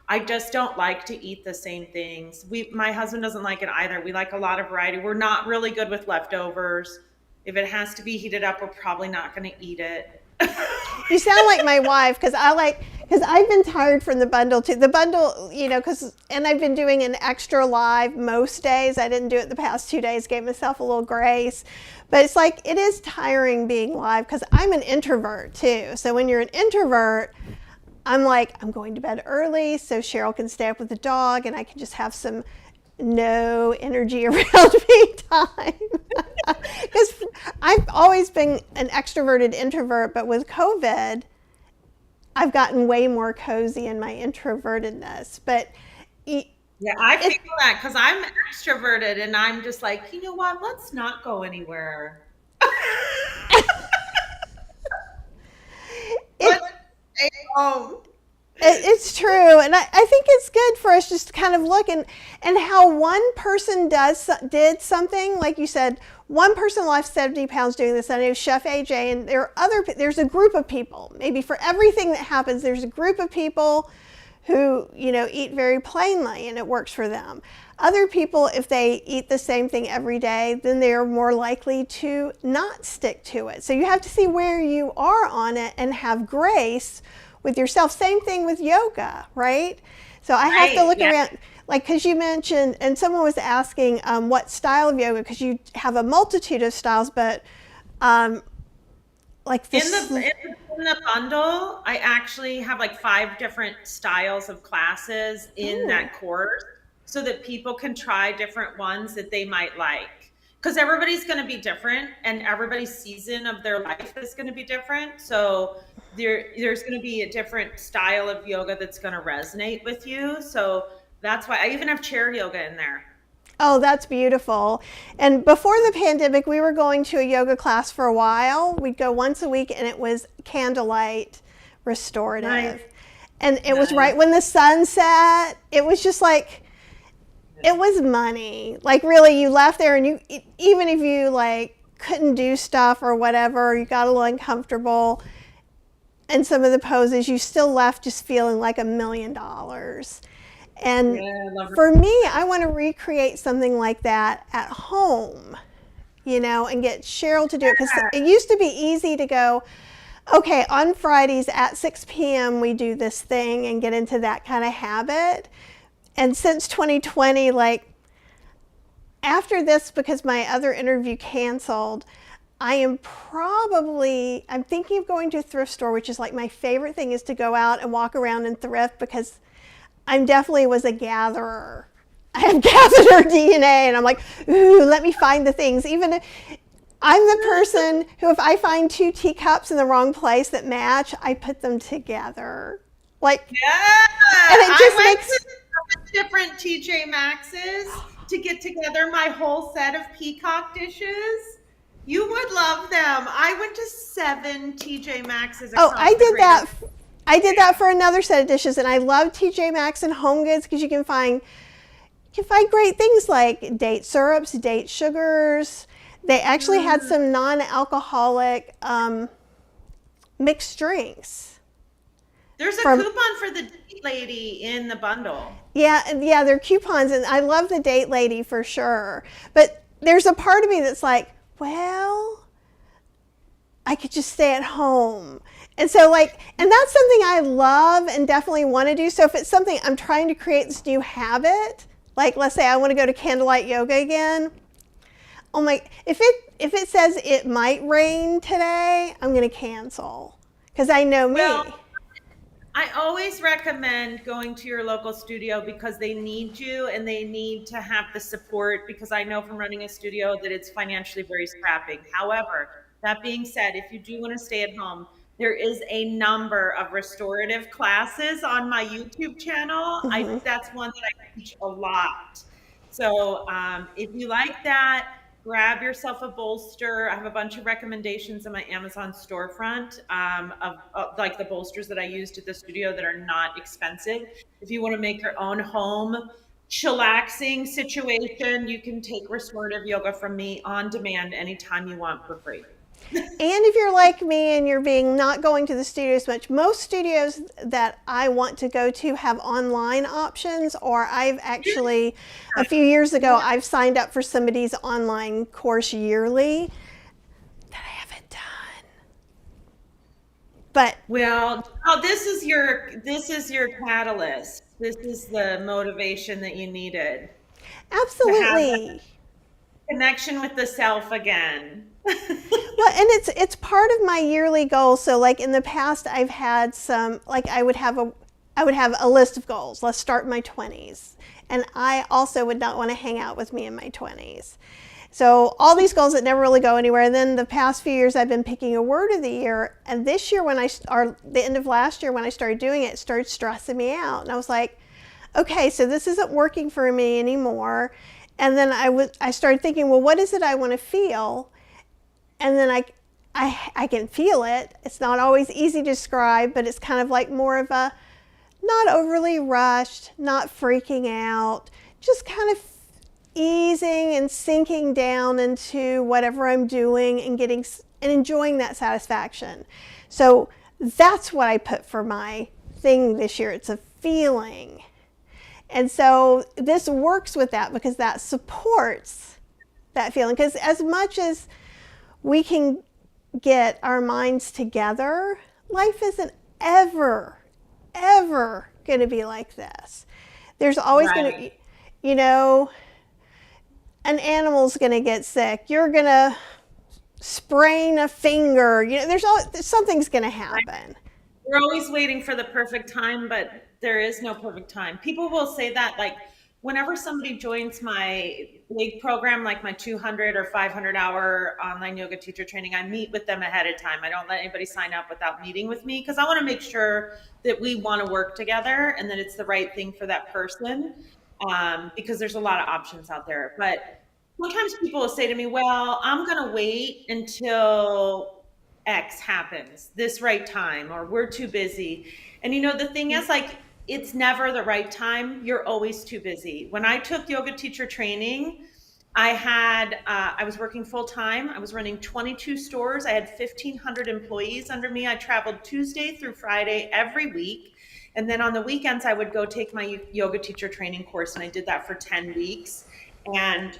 I just don't like to eat the same things. My husband doesn't like it either. We like a lot of variety. We're not really good with leftovers. If it has to be heated up, we're probably not going to eat it. You sound like my wife, because I've been tired from the bundle too. The bundle, and I've been doing an extra live most days. I didn't do it the past 2 days, gave myself a little grace. But it's like, it is tiring being live because I'm an introvert too. So when you're an introvert, I'm like, I'm going to bed early so Cheryl can stay up with the dog and I can just have some no energy around me time. Because I've always been an extroverted introvert, but with COVID, I've gotten way more cozy in my introvertedness. But yeah, I feel that because I'm extroverted and I'm just like, you know what? Let's not go anywhere. Let's stay home. It's true, and I think it's good for us just to kind of look and how one person did something, like you said, one person lost 70 pounds doing this. I know Chef AJ, and there's a group of people. Maybe for everything that happens, there's a group of people who eat very plainly, and it works for them. Other people, if they eat the same thing every day, then they're more likely to not stick to it. So you have to see where you are on it and have grace with yourself. Same thing with yoga, right? So I have to look around, like, because you mentioned, and someone was asking what style of yoga, because you have a multitude of styles, but like this. In the bundle, I actually have like 5 different styles of classes in that course so that people can try different ones that they might like. Because everybody's going to be different and everybody's season of their life is going to be different. So there's going to be a different style of yoga that's going to resonate with you. So that's why I even have chair yoga in there. Oh, that's beautiful. And before the pandemic, we were going to a yoga class for a while. We'd go once a week, and it was candlelight restorative. Nice. And it was right when the sun set. It was just like, it was money. Like, really, you left there, and even if you like couldn't do stuff or whatever, you got a little uncomfortable, and some of the poses, you still left just feeling like $1 million. And for me, I want to recreate something like that at home, and get Cheryl to do it. Because it used to be easy to go, okay, on Fridays at 6 p.m. we do this thing and get into that kind of habit. And since 2020, like, after this, because my other interview canceled, I'm thinking of going to a thrift store, which is like my favorite thing, is to go out and walk around and thrift, because I definitely was a gatherer. I have gatherer DNA, and I'm like, ooh, let me find the things. Even if I'm the person who, if I find 2 teacups in the wrong place that match, I put them together. Like, and it just makes to different TJ Maxx's to get together my whole set of peacock dishes. You would love them. I went to 7 TJ Maxx's. I did that. I did that for another set of dishes, and I love TJ Maxx and Home Goods because you can find great things like date syrups, date sugars. They actually had some non-alcoholic mixed drinks. There's a coupon for the date lady in the bundle. Yeah, they're coupons, and I love the date lady for sure. But there's a part of me that's like, well, I could just stay at home. And so, and that's something I love and definitely want to do. So if it's something I'm trying to create this new habit, like let's say I want to go to candlelight yoga again. Oh my, if it says it might rain today, I'm going to cancel, because I know me. Well, I always recommend going to your local studio because they need you and they need to have the support, because I know from running a studio that it's financially very scrapping. However, that being said, if you do want to stay at home, there is a number of restorative classes on my YouTube channel. That's one that I teach a lot. So if you like that, grab yourself a bolster. I have a bunch of recommendations in my Amazon storefront of like the bolsters that I used at the studio that are not expensive. If you want to make your own home chillaxing situation, you can take restorative yoga from me on demand anytime you want for free. And if you're like me and you're being not going to the studios much, most studios that I want to go to have online options, or I've actually, a few years ago, I've signed up for somebody's online course yearly that I haven't done. But Well, oh, this is your catalyst. This is the motivation that you needed to have that absolutely. connection with the self again. Well, and it's part of my yearly goals. So like in the past I've had some, like I would have a list of goals. Let's start in my 20s. And I also would not want to hang out with me in my 20s. So all these goals that never really go anywhere. And then the past few years I've been picking a word of the year. And this year or the end of last year when I started doing it, it started stressing me out. And I was like, okay, so this isn't working for me anymore. And then I started thinking, well, what is it I want to feel? And then I can feel it. It's not always easy to describe, but it's kind of like more of a not overly rushed, not freaking out, just kind of easing and sinking down into whatever I'm doing and getting and enjoying that satisfaction. So that's what I put for my thing this year. It's a feeling. And so this works with that because that supports that feeling. Because as much as we can get our minds together, life isn't ever going to be like this. There's always going to, you know, an animal's going to get sick. You're going to sprain a finger. You know, something's going to happen. We're always waiting for the perfect time, but there is no perfect time. People will say that, like, whenever somebody joins my big program, like my 200 or 500-hour online yoga teacher training, I meet with them ahead of time. I don't let anybody sign up without meeting with me because I want to make sure that we want to work together and that it's the right thing for that person, because there's a lot of options out there. But sometimes people will say to me, well, I'm going to wait until X happens, this right time, or we're too busy. And the thing is, like, it's never the right time. You're always too busy. When I took yoga teacher training, I was working full time. I was running 22 stores. I had 1,500 employees under me. I traveled Tuesday through Friday every week. And then on the weekends, I would go take my yoga teacher training course. And I did that for 10 weeks. And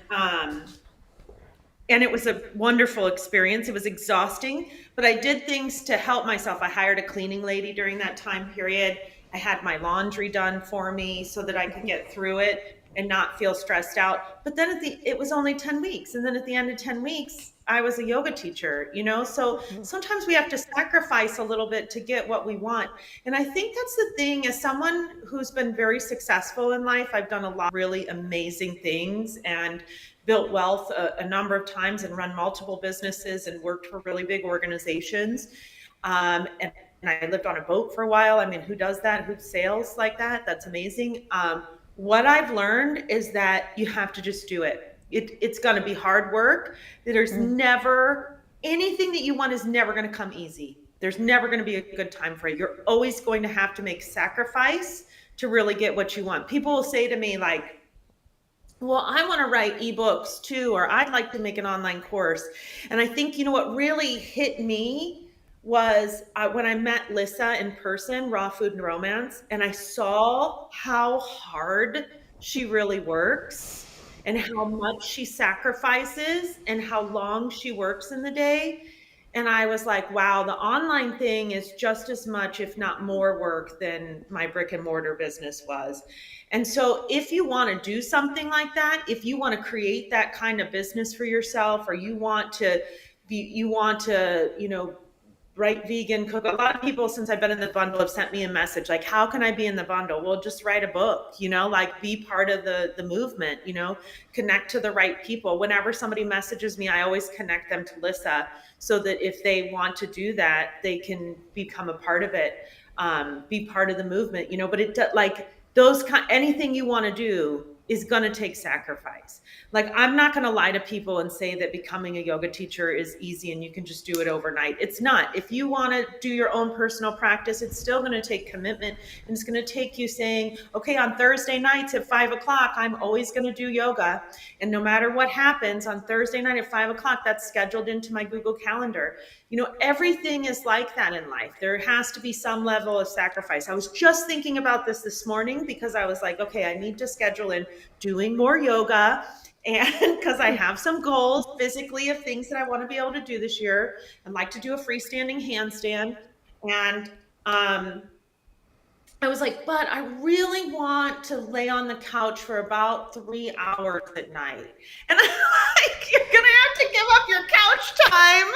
it was a wonderful experience. It was exhausting, but I did things to help myself. I hired a cleaning lady during that time period. I had my laundry done for me so that I could get through it and not feel stressed out. But then it was only 10 weeks. And then at the end of 10 weeks, I was a yoga teacher, So sometimes we have to sacrifice a little bit to get what we want. And I think that's the thing, as someone who's been very successful in life, I've done a lot of really amazing things and built wealth a number of times and run multiple businesses and worked for really big organizations. And I lived on a boat for a while. I mean, who does that? Who sails like that? That's amazing. What I've learned is that you have to just do it. It's going to be hard work. There's never anything that you want is never going to come easy. There's never going to be a good time for it. You're always going to have to make sacrifice to really get what you want. People will say to me, like, well, I want to write ebooks too, or I'd like to make an online course. And I think, what really hit me was when I met Lissa in person, Raw Food and Romance, and I saw how hard she really works and how much she sacrifices and how long she works in the day. And I was like, wow, the online thing is just as much, if not more work than my brick and mortar business was. And so if you want to do something like that, if you want to create that kind of business for yourself, or you want to, write vegan, cook. A lot of people, since I've been in the bundle, have sent me a message like, how can I be in the bundle? Well, just write a book, like be part of the movement, connect to the right people. Whenever somebody messages me, I always connect them to Lissa so that if they want to do that, they can become a part of it, be part of the movement, but it like those anything you want to do, is going to take sacrifice. Like, I'm not going to lie to people and say that becoming a yoga teacher is easy and you can just do it overnight. It's not. If you want to do your own personal practice, it's still going to take commitment, and it's going to take you saying, okay, on Thursday nights at 5 o'clock, I'm always going to do yoga. And no matter what happens on Thursday night at 5 o'clock, that's scheduled into my Google Calendar. Everything is like that in life. There has to be some level of sacrifice. I was just thinking about this morning because I was like, okay, I need to schedule in doing more yoga, and because I have some goals physically of things that I want to be able to do this year. I'd like to do a freestanding handstand. And I was like, but I really want to lay on the couch for about 3 hours at night. And I'm like, you're going to have to give up your couch time.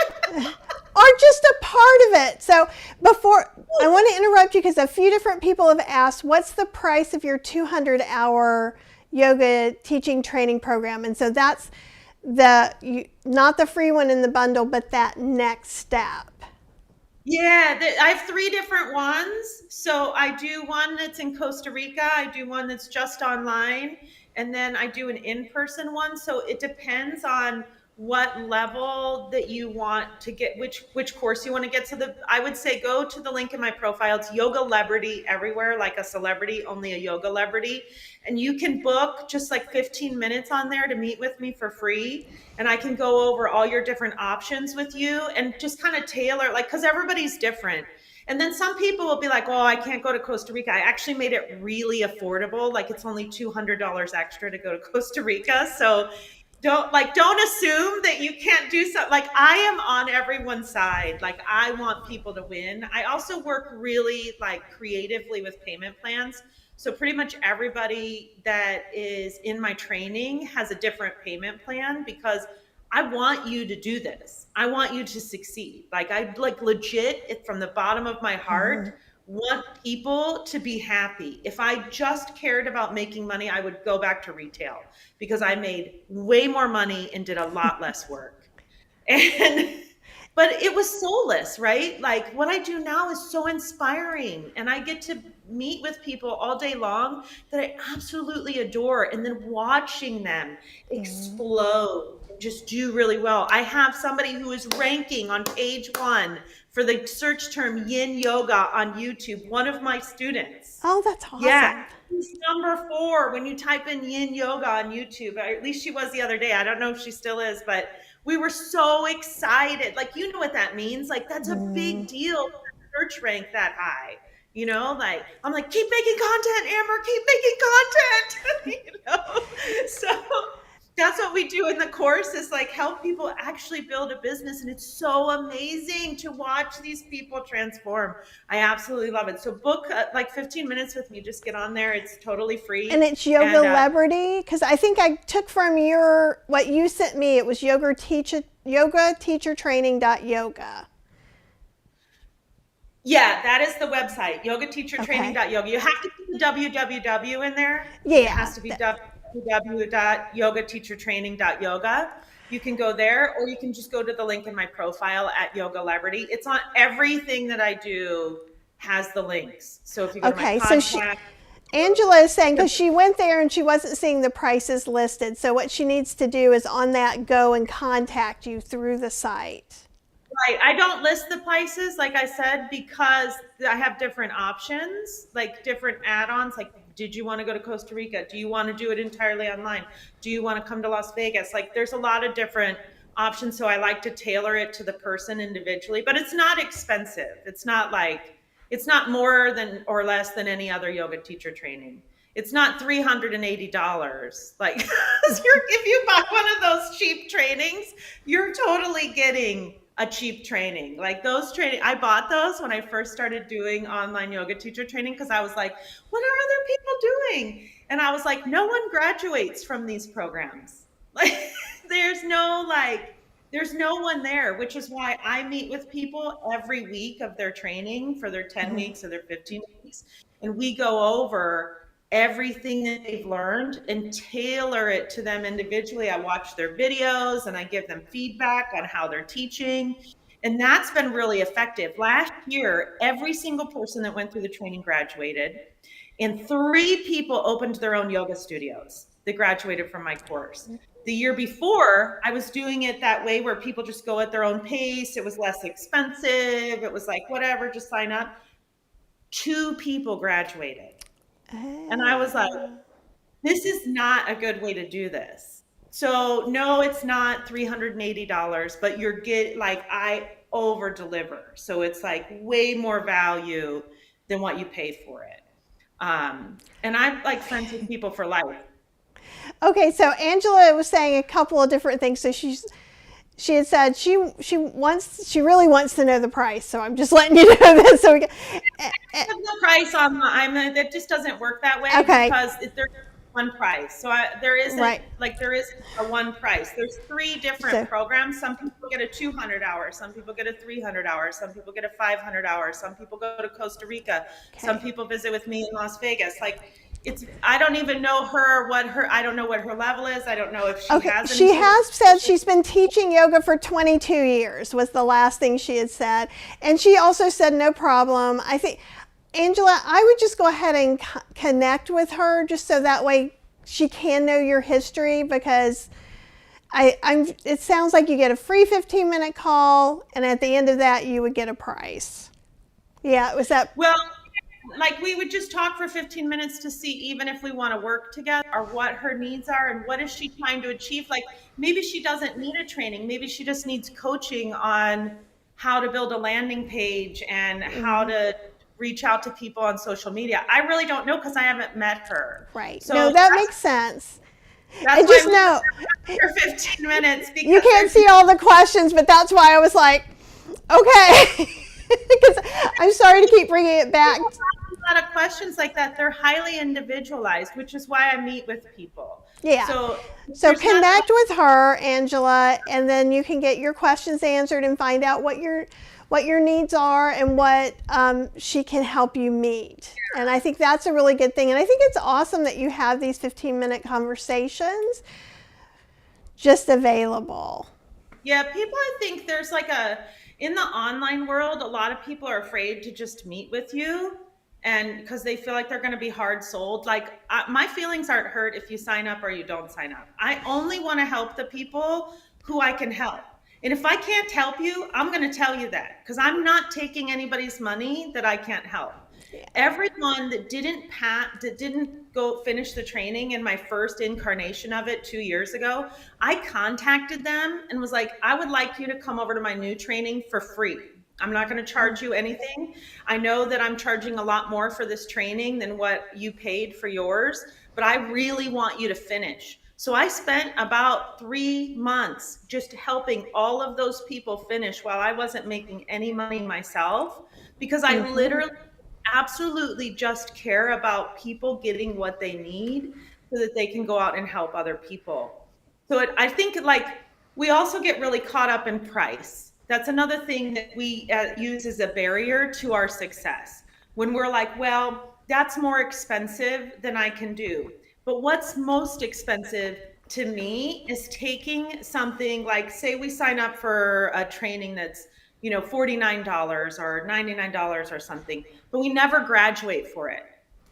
Or just a part of it. So before, I want to interrupt you because a few different people have asked, what's the price of your 200-hour yoga teaching training program? And so that's not the free one in the bundle, but that next step. Yeah, I have 3 different ones. So I do one that's in Costa Rica. I do one that's just online. And then I do an in-person one. So it depends on what level that you want to get, which course you want to get to. I would say go to the link in my profile. It's Yoga Celebrity everywhere, like a celebrity, only a yoga celebrity. And you can book just like 15 minutes on there to meet with me for free. And I can go over all your different options with you and just kind of tailor, like, because everybody's different. And then some people will be like, oh, I can't go to Costa Rica. I actually made it really affordable. Like, it's only $200 extra to go to Costa Rica. So don't assume that you can't do something. Like, I am on everyone's side. Like, I want people to win. I also work really like creatively with payment plans. So pretty much everybody that is in my training has a different payment plan because I want you to do this. I want you to succeed. Like, I legit, from the bottom of my heart, want people to be happy. If I just cared about making money, I would go back to retail because I made way more money and did a lot less work. But it was soulless, right? Like, what I do now is so inspiring, and I get to meet with people all day long that I absolutely adore, and then watching them explode and just do really well. I have somebody who is ranking on page 1 for the search term yin yoga on YouTube, one of my students. Oh, that's awesome. Yeah. She's number 4 when you type in yin yoga on YouTube. At least she was the other day. I don't know if she still is, but we were so excited. Like, you know what that means? Like, that's a big deal for a search rank that high. Like, I'm like, keep making content, Amber, keep making content. So that's what we do in the course, is like help people actually build a business. And it's so amazing to watch these people transform. I absolutely love it. So book like 15 minutes with me. Just get on there. It's totally free. And it's Yoga Celebrity, because I think I took from what you sent me. It was yogateachertraining.yoga. Yeah, that is the website, yogateachertraining.yoga. You have to put the www in there. Yeah. It has to be www.yogateachertraining.yoga. You can go there, or you can just go to the link in my profile at Yoga Celebrity. It's on everything that I do, has the links. So if you go to my podcast. Angela is saying, because she went there and she wasn't seeing the prices listed. So what she needs to do is on that go and contact you through the site. Right. I don't list the prices, like I said, because I have different options, like different add-ons. Like, did you want to go to Costa Rica? Do you want to do it entirely online? Do you want to come to Las Vegas? Like, there's a lot of different options. So I like to tailor it to the person individually, but it's not expensive. It's not more than or less than any other yoga teacher training. It's not $380. Like, if you buy one of those cheap trainings, you're totally getting a cheap training. Like, those training, I bought those when I first started doing online yoga teacher training, because I was like, what are other people doing? And I was like, no one graduates from these programs. Like, there's no one there, which is why I meet with people every week of their training for their 10 weeks or their 15 weeks. And we go over everything that they've learned and tailor it to them individually. I watch their videos and I give them feedback on how they're teaching. And that's been really effective. Last year, every single person that went through the training graduated, and 3 people opened their own yoga studios. that graduated from my course. The year before, I was doing it that way where people just go at their own pace. It was less expensive. It was like, whatever, just sign up. 2 people graduated. And I was like, this is not a good way to do this. So no, it's not $380, but I over deliver. So it's like way more value than what you paid for it. And I'm like friends with people for life. Okay, so Angela was saying a couple of different things. So she had said she really wants to know the price. So I'm just letting you know this. So The price on that just doesn't work that way, okay, because there's one price. So there isn't right. there isn't a one price. There's 3 different So programs. Some people get a 200 hours, some people get a 300 hours, some people get a 500 hours, some people go to Costa Rica, some people visit with me in Las Vegas. I don't even know I don't know what her level is. I don't know if she has any. She has said she's been teaching yoga for 22 years was the last thing she had said. And she also said no problem. I think, Angela, I would just go ahead and connect with her just so that way she can know your history, because it sounds like you get a free 15-minute call, and at the end of that you would get a price. Yeah, was that? Well, like we would just talk for 15 minutes to see even if we want to work together, or what her needs are and what is she trying to achieve. Like maybe she doesn't need a training. Maybe she just needs coaching on how to build a landing page and how to reach out to people on social media. I really don't know because I haven't met her. Right. So no, that makes sense. That's I just know for 15 minutes. You can't see all the questions, but that's why I was like, okay. Because I'm sorry to keep bringing it back. A lot of questions like that. They're highly individualized, which is why I meet with people. Yeah. So connect with her, Angela, and then you can get your questions answered and find out what your needs are and what she can help you meet. And I think that's a really good thing. And I think it's awesome that you have these 15-minute conversations just available. Yeah, people, I think there's in the online world, a lot of people are afraid to just meet with you, and because they feel like they're going to be hard sold. My feelings aren't hurt if you sign up or you don't sign up. I only want to help the people who I can help. And if I can't help you, I'm going to tell you that, because I'm not taking anybody's money that I can't help. Yeah. Everyone that didn't go finish the training in my first incarnation of it 2 years ago, I contacted them and was like, I would like you to come over to my new training for free. I'm not going to charge you anything. I know that I'm charging a lot more for this training than what you paid for yours, but I really want you to finish. So I spent about 3 months just helping all of those people finish while I wasn't making any money myself, because I literally absolutely just care about people getting what they need so that they can go out and help other people. So I think we also get really caught up in price. That's another thing that we use as a barrier to our success. When we're like, well, that's more expensive than I can do. But what's most expensive to me is taking something like, say we sign up for a training that's $49 or $99 or something, but we never graduate for it.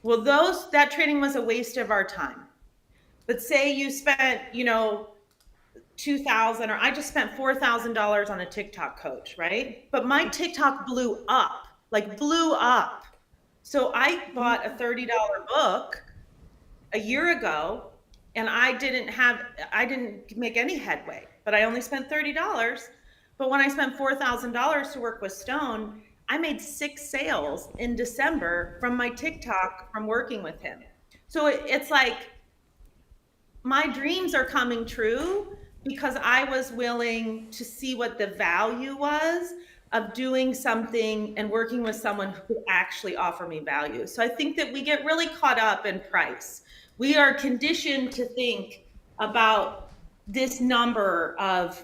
Well, that training was a waste of our time. But say you spent, $2,000, or I just spent $4,000 on a TikTok coach, right? But my TikTok blew up. So I bought a $30 book a year ago, and I didn't make any headway, but I only spent $30. But when I spent $4,000 to work with Stone, I made 6 sales in December from my TikTok from working with him. So it's like my dreams are coming true because I was willing to see what the value was of doing something and working with someone who could actually offer me value. So I think that we get really caught up in price. We are conditioned to think about this number of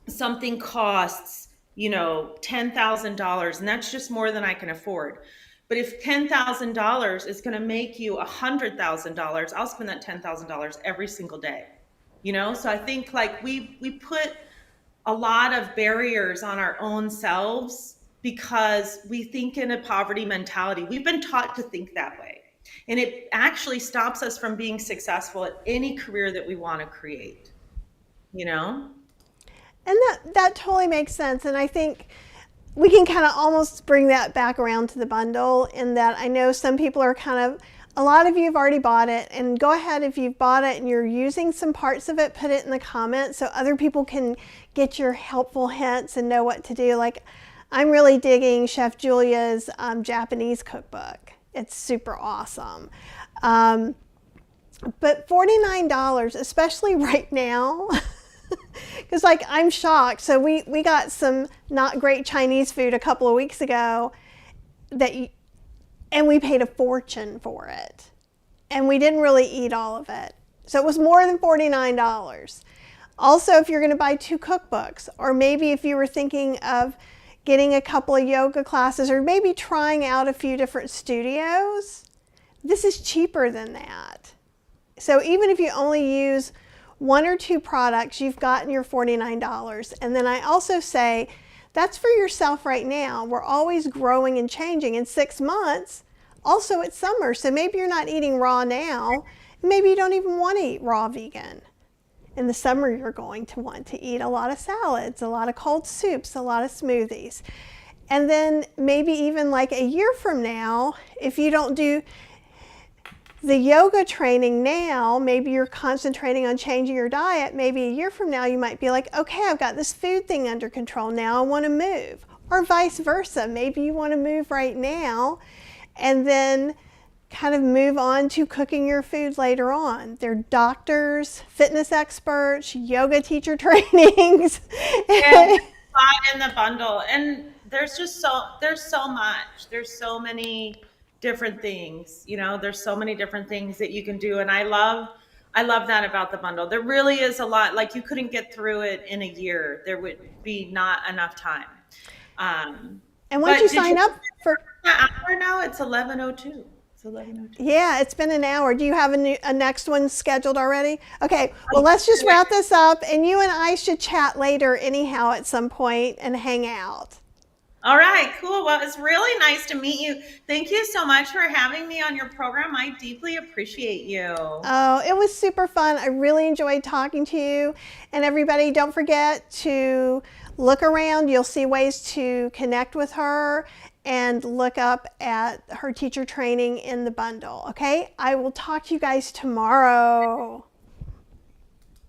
something costs, $10,000, and that's just more than I can afford. But if $10,000 is going to make you $100,000, I'll spend that $10,000 every single day. So I think we put a lot of barriers on our own selves because we think in a poverty mentality. We've been taught to think that way. And it actually stops us from being successful at any career that we want to create, you know? And that totally makes sense. And I think we can kind of almost bring that back around to the bundle, in that I know some people are kind of, a lot of you have already bought it, and go ahead, if you've bought it and you're using some parts of it, put it in the comments so other people can get your helpful hints and know what to do. Like, I'm really digging Chef Julia's Japanese cookbook. It's super awesome. But $49, especially right now, because like I'm shocked. So we got some not great Chinese food a couple of weeks ago and we paid a fortune for it. And we didn't really eat all of it. So it was more than $49. Also, if you're going to buy 2 cookbooks, or maybe if you were thinking of getting a couple of yoga classes, or maybe trying out a few different studios, this is cheaper than that. So even if you only use 1 or 2 products, you've gotten your $49. And then I also say, that's for yourself right now. We're always growing and changing. In 6 months, also it's summer, so maybe you're not eating raw now. Maybe you don't even want to eat raw vegan. In the summer, you're going to want to eat a lot of salads, a lot of cold soups, a lot of smoothies. And then maybe even like a year from now, if you don't do the yoga training now, maybe you're concentrating on changing your diet. Maybe a year from now, you might be like, okay, I've got this food thing under control. Now I want to move. Or vice versa. Maybe you want to move right now and then kind of move on to cooking your food later on. They're doctors, fitness experts, yoga teacher trainings. And in the bundle. And there's so much. There's so many different things, you know, there's so many different things that you can do. And I love that about the bundle. There really is a lot. Like, you couldn't get through it in a year. There would be not enough time. And once you sign up for an hour now, it's 11:02. It's 11:02. Yeah, it's been an hour. Do you have a next one scheduled already? Okay, well, let's just wrap this up, and you and I should chat later anyhow at some point and hang out. All right, cool. Well, it's really nice to meet you. Thank you so much for having me on your program. I deeply appreciate you. Oh, it was super fun. I really enjoyed talking to you. And everybody, don't forget to look around. You'll see ways to connect with her and look up at her teacher training in the bundle. Okay, I will talk to you guys tomorrow.